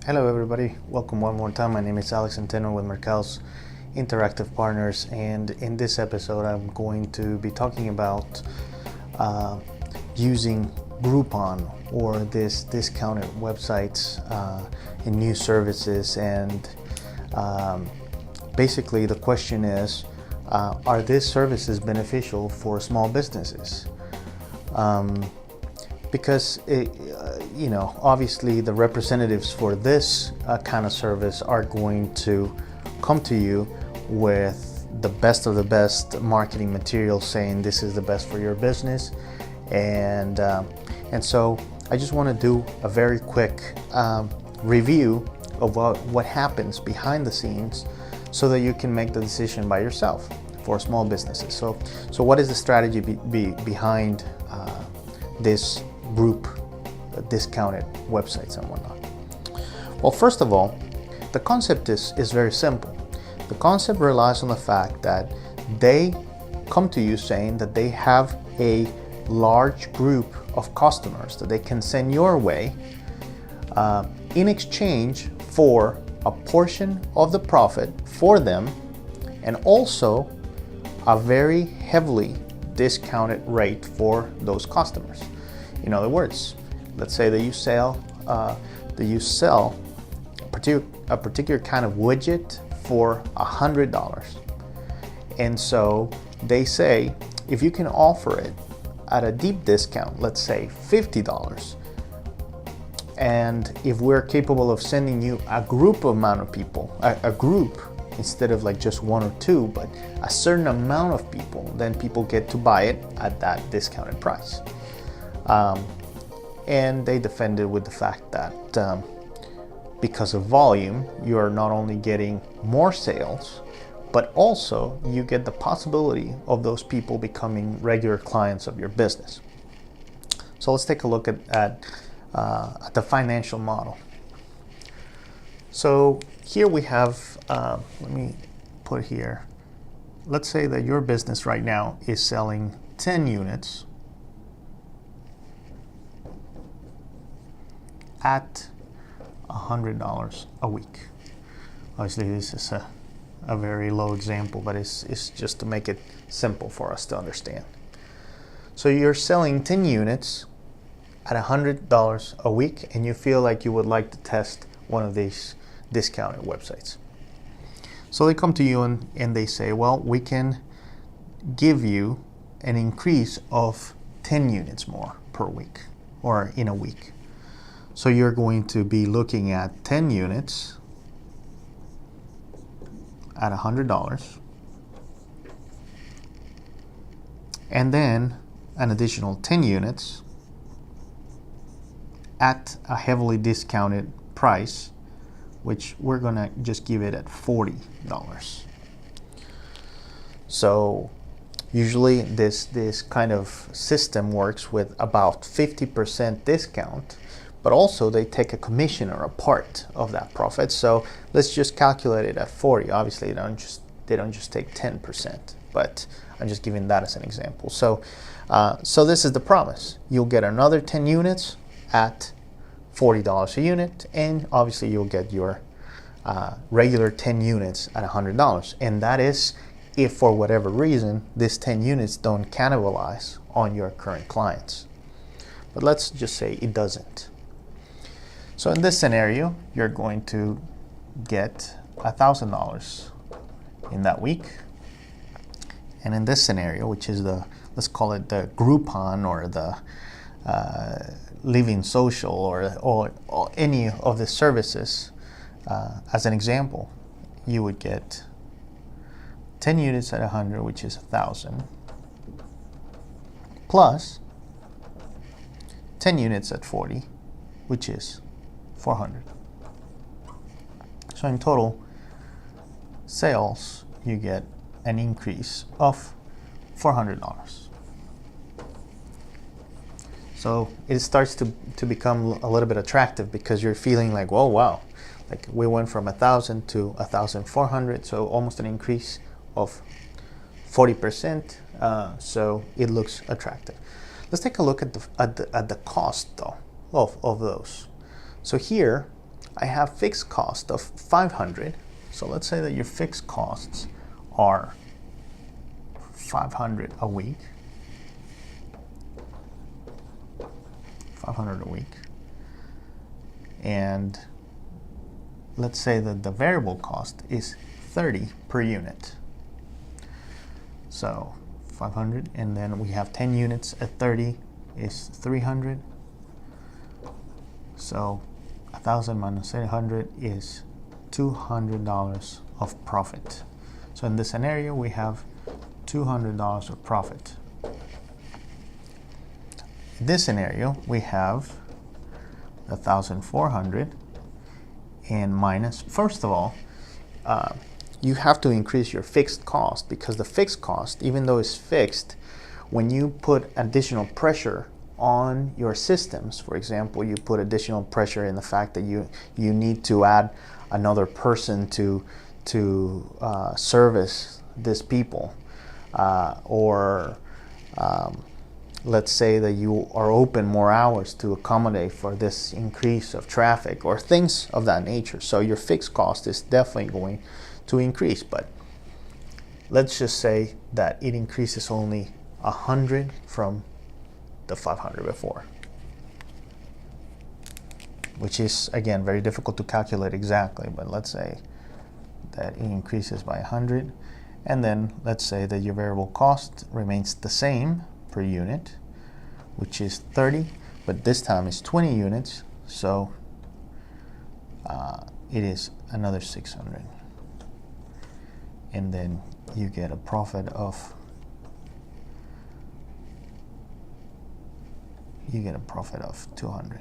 Hello everybody, welcome one more time. My name is Centeno with Mercal's Interactive Partners, and in this episode I'm going to be talking about using Groupon or this discounted websites in new services. And basically the question is, are these services beneficial for small businesses? Because obviously the representatives for this kind of service are going to come to you with the best of the best marketing material, saying this is the best for your business, and so I just want to do a very quick review of what happens behind the scenes, so that you can make the decision by yourself for small businesses. So what is the strategy behind this group discounted websites and whatnot? Well, first of all, the concept is very simple. The concept relies on the fact that they come to you saying that they have a large group of customers that they can send your way in exchange for a portion of the profit for them, and also a very heavily discounted rate for those customers. In other words, let's say that you sell a particular kind of widget for $100, and so they say, if you can offer it at a deep discount, let's say $50, and if we're capable of sending you a group amount of people, a group instead of like just one or two, but a certain amount of people, then people get to buy it at that discounted price. And they defend it with the fact that because of volume, you are not only getting more sales, but also you get the possibility of those people becoming regular clients of your business. So let's take a look at the financial model. So here we have, let me put here, let's say that your business right now is selling 10 units at $100 a week. Obviously this is a very low example, but it's just to make it simple for us to understand. So you're selling 10 units at $100 a week, and you feel like you would like to test one of these discounted websites. So they come to you and they say, well, we can give you an increase of 10 units more per week or in a week. So you're going to be looking at 10 units at $100, and then an additional 10 units at a heavily discounted price, which we're gonna just give it at $40. So usually this kind of system works with about 50% discount, but also they take a commission or a part of that profit. So let's just calculate it at 40. Obviously they don't just take 10%, but I'm just giving that as an example. So this is the promise. You'll get another 10 units at $40 a unit, and obviously you'll get your regular 10 units at $100. And that is if for whatever reason these 10 units don't cannibalize on your current clients. But let's just say it doesn't. So in this scenario, you're going to get $1,000 in that week. And in this scenario, which is let's call it the Groupon or the Living Social or any of the services, as an example, you would get 10 units at 100, which is 1,000, plus 10 units at 40, which is 400. So in total sales, you get an increase of $400. So it starts to become a little bit attractive, because you're feeling like, oh wow, like we went from 1,000 to 1,400, so almost an increase of 40%. So it looks attractive. Let's take a look at the cost though of those. So here I have fixed cost of 500. So let's say that your fixed costs are 500 a week. 500 a week. And let's say that the variable cost is 30 per unit. So 500, and then we have 10 units at 30 is 300. So 1,000 minus 800 is $200 of profit. So in this scenario, we have $200 of profit. In this scenario, we have 1,400 and minus, first of all, you have to increase your fixed cost, because the fixed cost, even though it's fixed, when you put additional pressure on your systems, for example, you put additional pressure in the fact that you need to add another person to service these people, or let's say that you are open more hours to accommodate for this increase of traffic or things of that nature. So your fixed cost is definitely going to increase, but let's just say that it increases only 100 from the 500 before, which is again very difficult to calculate exactly, but let's say that it increases by 100, and then let's say that your variable cost remains the same per unit, which is 30, but this time it's 20 units, so it is another 600, and then you get a profit of 200.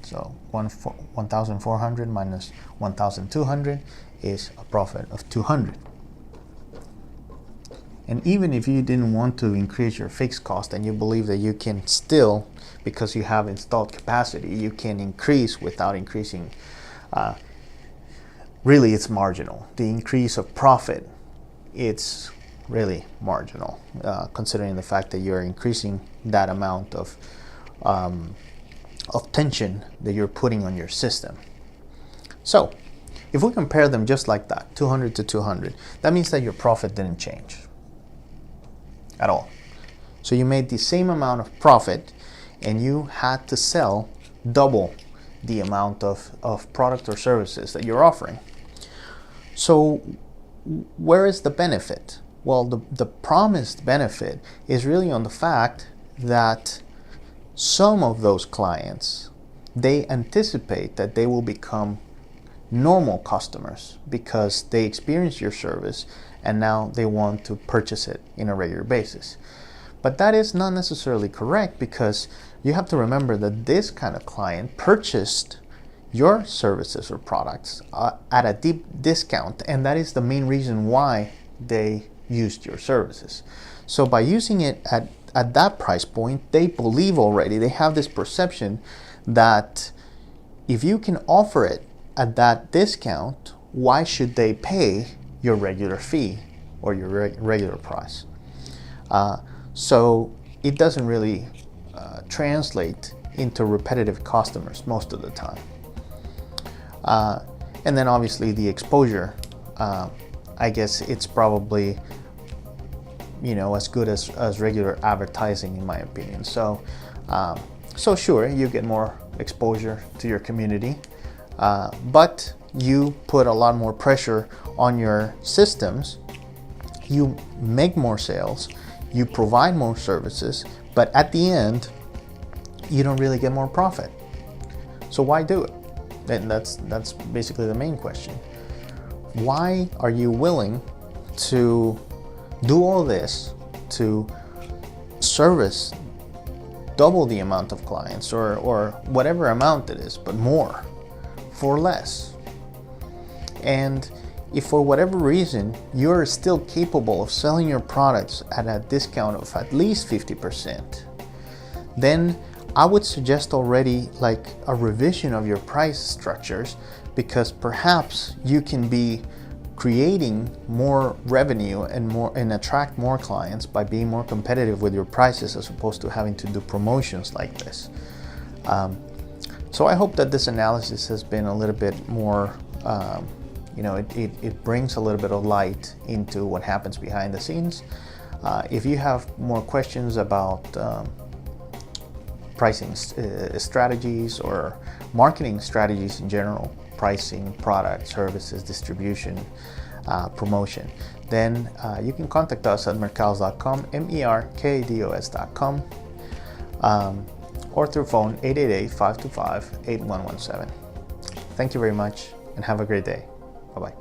So 1,400 minus 1,200 is a profit of 200. And even if you didn't want to increase your fixed cost and you believe that you can still, because you have installed capacity, you can increase without increasing, really it's marginal. The increase of profit, it's really marginal, considering the fact that you're increasing that amount of tension that you're putting on your system. So if we compare them just like that, 200 to 200, that means that your profit didn't change at all. So you made the same amount of profit and you had to sell double the amount of product or services that you're offering. So where is the benefit? Well, the promised benefit is really on the fact that some of those clients, they anticipate that they will become normal customers because they experience your service and now they want to purchase it in a regular basis. But that is not necessarily correct, because you have to remember that this kind of client purchased your services or products at a deep discount, and that is the main reason why they used your services. So by using it at that price point, they believe already, they have this perception that if you can offer it at that discount, why should they pay your regular fee or your regular price? So it doesn't really translate into repetitive customers most of the time. And then obviously the exposure, I guess it's probably as good as regular advertising, in my opinion. So sure, you get more exposure to your community, but you put a lot more pressure on your systems. You make more sales, you provide more services, but at the end, you don't really get more profit. So why do it? And that's basically the main question. Why are you willing to do all this to service double the amount of clients or whatever amount it is, but more for less? And if for whatever reason you're still capable of selling your products at a discount of at least 50%, then I would suggest already like a revision of your price structures, because perhaps you can be creating more revenue and attract more clients by being more competitive with your prices, as opposed to having to do promotions like this. So I hope that this analysis has been a little bit more, it brings a little bit of light into what happens behind the scenes. If you have more questions about pricing strategies or marketing strategies in general, pricing, product, services, distribution, promotion, then you can contact us at mercados.com, merkados.com, or through phone 888-525-8117. Thank you very much and have a great day. Bye-bye.